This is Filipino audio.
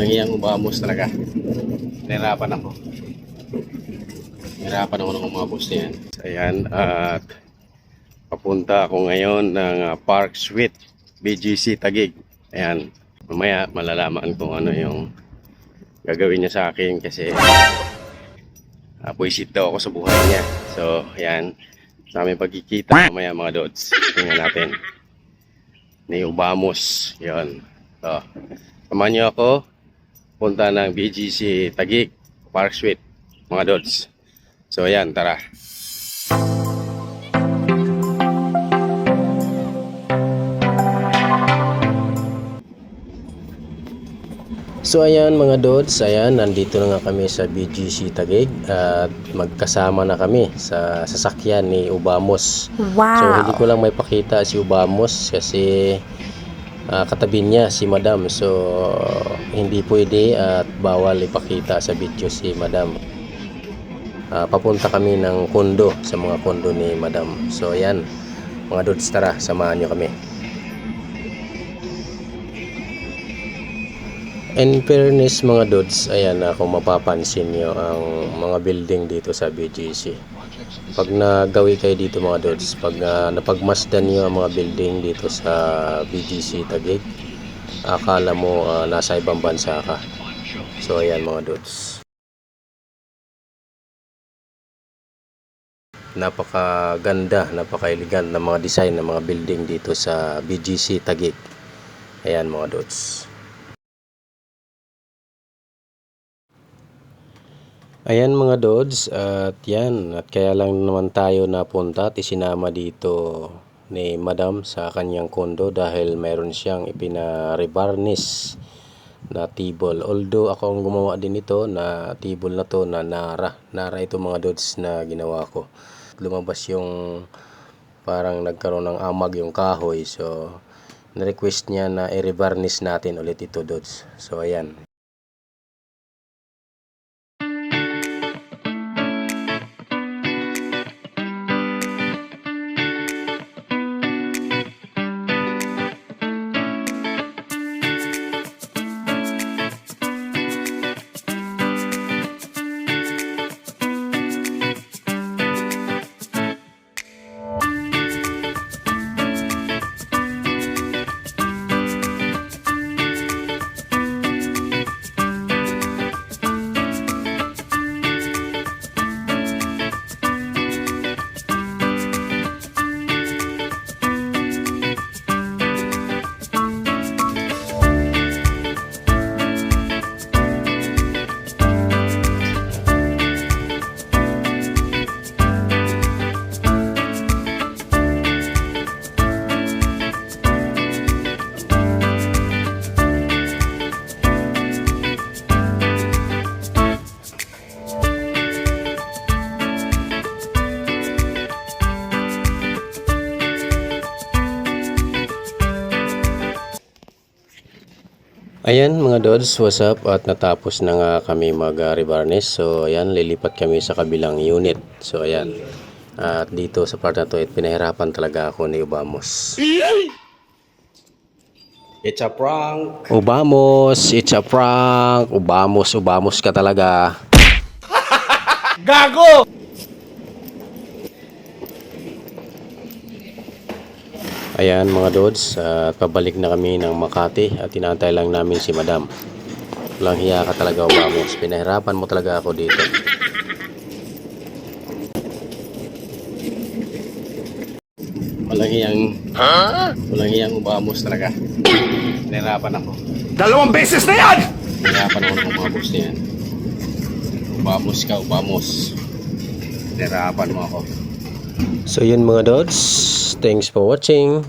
Walang iyang ubamos talaga. Nahirapan ako. Nahirapan ako ng umabos niyan. Ayan, at papunta ako ngayon ng Park Suite BGC Taguig. Ayan, mamaya malalaman kung ano yung gagawin niya sa akin kasi puwisit daw ako sa buhay niya. So, ayan, sa aming pagkikita mamaya mga dods. Tingnan natin. Ni Ubamos. Yun. So, samahan niyo ako. Punta ng BGC Taguig Park Suite mga dods. So ayan, tara. So ayan mga dods, ayan, nandito na nga kami sa BGC Taguig at magkasama na kami sa sasakyan ni Ubamos. Wow! So hindi ko lang may pakita si Ubamos kasi katabi niya si Madam. So hindi pwede at bawal ipakita sa video si Madam. Papunta kami ng kondo, sa mga kondo ni Madam. So ayan mga dods, tara, samahan nyo kami. In fairness mga dods, ayan, kung mapapansin nyo ang mga building dito sa BGC. Pag nagawi kayo dito mga dods, pag napagmasdan nyo ang mga building dito sa BGC Taguig, akala mo nasa ibang bansa ka. So ayan mga dods. Napakaganda, napaka-elegant na mga design ng mga building dito sa BGC Taguig. Ayan mga dods. Ayan mga dods, at yan, at kaya lang naman tayo napunta at isinama dito ni Madam sa kanyang kondo dahil mayroon siyang ipina-rebarnish na table. Although ako ang gumawa din ito na table na to na Nara ito mga dods na ginawa ko. Lumabas yung parang nagkaroon ng amag yung kahoy, so na-request niya na i-rebarnish natin ulit ito dods. So ayan. Ayan mga dods, what's up, at natapos na nga kami mag-rebarnish. So ayan, lilipat kami sa kabilang unit. So ayan, at dito sa part na to, pinahirapan talaga ako ni Ubamos. It's a prank! Ubamos, it's a prank! Ubamos ka talaga. Gago! Ayan mga dods, pabalik na kami ng Makati at tinantay lang namin si Madam. Walang hiya ka talaga, Ubamos. Pinahirapan mo talaga ako dito. Walang hiyang Ubamos talaga. Pinahirapan ako. 2 beses na yan! Pinahirapan ako ng Ubamos na yan. Ubamos. Pinahirapan mo ako. So yun mga dods, thanks for watching.